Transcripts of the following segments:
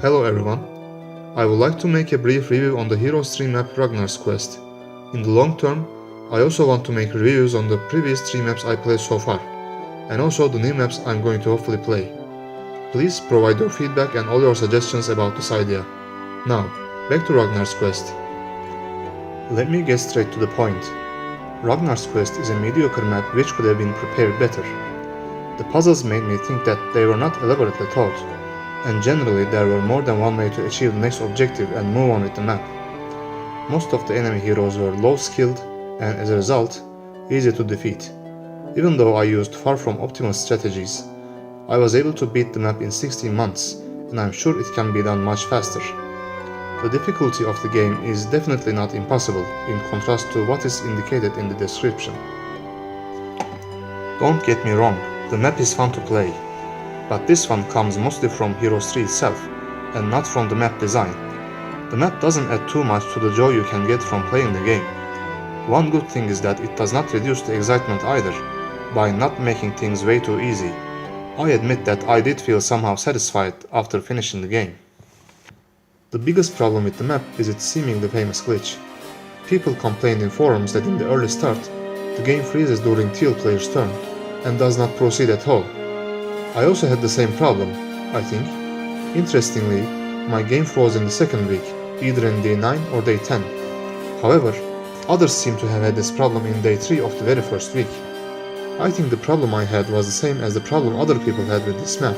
Hello everyone. I would like to make a brief review on the Heroes 3 map Ragnar's Quest. In the long term, I also want to make reviews on the previous 3 maps I played so far, and also the new maps I'm going to hopefully play. Please provide your feedback and all your suggestions about this idea. Now, back to Ragnar's Quest. Let me get straight to the point. Ragnar's Quest is a mediocre map which could have been prepared better. The puzzles made me think that they were not elaborately thought, and generally there were more than one way to achieve the next objective and move on with the map. Most of the enemy heroes were low skilled and as a result, easy to defeat. Even though I used far from optimal strategies, I was able to beat the map in 16 months, and I'm sure it can be done much faster. The difficulty of the game is definitely not impossible, in contrast to what is indicated in the description. Don't get me wrong, the map is fun to play, but this one comes mostly from Heroes 3 itself, and not from the map design. The map doesn't add too much to the joy you can get from playing the game. One good thing is that it does not reduce the excitement either, by not making things way too easy. I admit that I did feel somehow satisfied after finishing the game. The biggest problem with the map is its seemingly famous glitch. People complained in forums that in the early start, the game freezes during Teal player's turn, and does not proceed at all. I also had the same problem, I think. Interestingly, my game froze in the second week, either in day 9 or day 10. However, others seem to have had this problem in day 3 of the very first week. I think the problem I had was the same as the problem other people had with this map,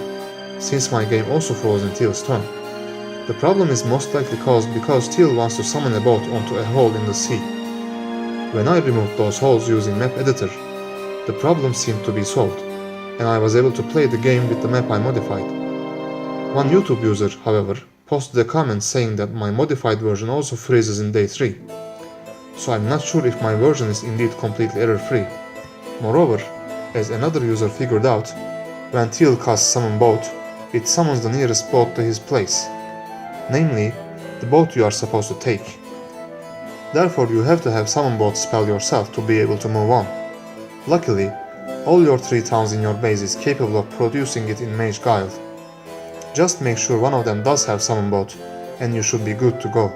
since my game also froze in Teal's turn. The problem is most likely caused because Teal wants to summon a boat onto a hole in the sea. When I removed those holes using Map Editor, the problem seemed to be solved, and I was able to play the game with the map I modified. One YouTube user, however, posted a comment saying that my modified version also freezes in day 3, so I'm not sure if my version is indeed completely error-free. Moreover, as another user figured out, when Teal casts Summon Boat, it summons the nearest boat to his place, namely, the boat you are supposed to take. Therefore, you have to have Summon Boat spell yourself to be able to move on. Luckily, all your 3 towns in your base is capable of producing it in Mage Guild. Just make sure one of them does have Summon Boat, and you should be good to go.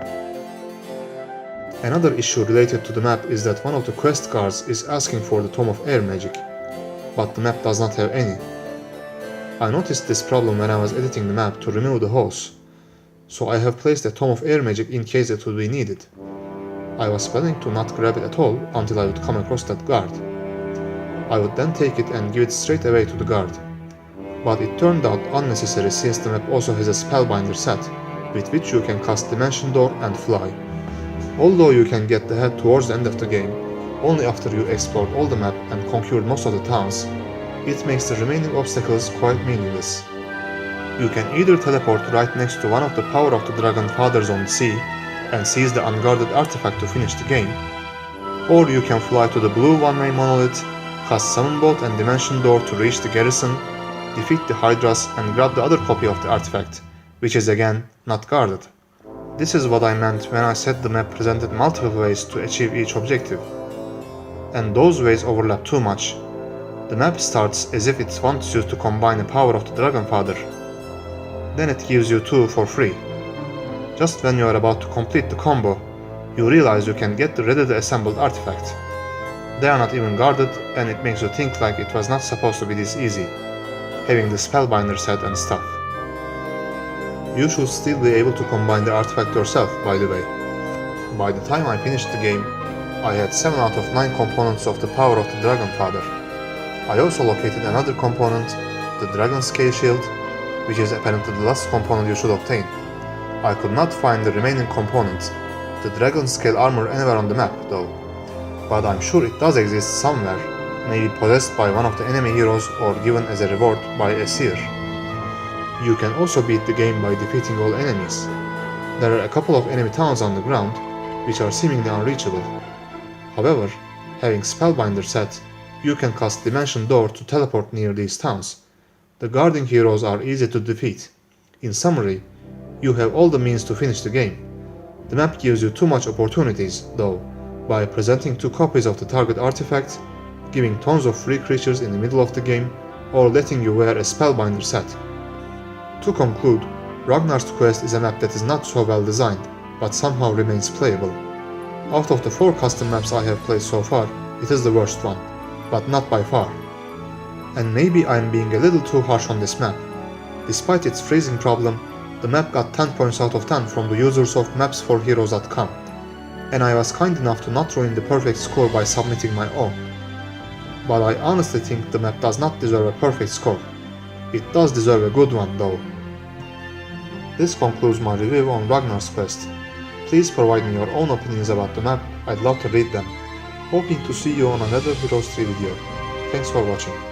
Another issue related to the map is that one of the quest cards is asking for the Tome of Air magic, but the map does not have any. I noticed this problem when I was editing the map to remove the holes, so I have placed a Tome of Air magic in case it would be needed. I was planning to not grab it at all until I would come across that guard. I would then take it and give it straight away to the guard, but it turned out unnecessary since the map also has a Spellbinder set, with which you can cast Dimension Door and fly. Although you can get the head towards the end of the game, only after you explored all the map and conquered most of the towns, it makes the remaining obstacles quite meaningless. You can either teleport right next to one of the Power of the Dragon Fathers on the sea and seize the unguarded artifact to finish the game, or you can fly to the blue one-way monolith, cast Summon Boat and Dimension Door to reach the garrison, defeat the Hydras and grab the other copy of the artifact, which is again not guarded. This is what I meant when I said the map presented multiple ways to achieve each objective. And those ways overlap too much. The map starts as if it wants you to combine the power of the Dragon Father. Then it gives you 2 for free. Just when you are about to complete the combo, you realize you can get the readily assembled artifact. They are not even guarded, and it makes you think like it was not supposed to be this easy, having the Spellbinder set and stuff. You should still be able to combine the artifact yourself, by the way. By the time I finished the game, I had 7 out of 9 components of the power of the Dragon Father. I also located another component, the Dragon Scale Shield, which is apparently the last component you should obtain. I could not find the remaining component, the Dragon Scale Armor, anywhere on the map, though. But I'm sure it does exist somewhere, maybe possessed by one of the enemy heroes or given as a reward by a seer. You can also beat the game by defeating all enemies. There are a couple of enemy towns on the ground, which are seemingly unreachable. However, having Spellbinder set, you can cast Dimension Door to teleport near these towns. The guarding heroes are easy to defeat. In summary, you have all the means to finish the game. The map gives you too much opportunities, though, by presenting 2 copies of the target artifact, giving tons of free creatures in the middle of the game, or letting you wear a Spellbinder set. To conclude, Ragnar's Quest is a map that is not so well designed, but somehow remains playable. Out of the 4 custom maps I have played so far, it is the worst one, but not by far. And maybe I am being a little too harsh on this map. Despite its freezing problem, the map got 10 points out of 10 from the users of maps4heroes.com, and I was kind enough to not ruin the perfect score by submitting my own. But I honestly think the map does not deserve a perfect score. It does deserve a good one though. This concludes my review on Ragnar's Quest. Please provide me your own opinions about the map, I'd love to read them. Hoping to see you on another Heroes 3 video. Thanks for watching.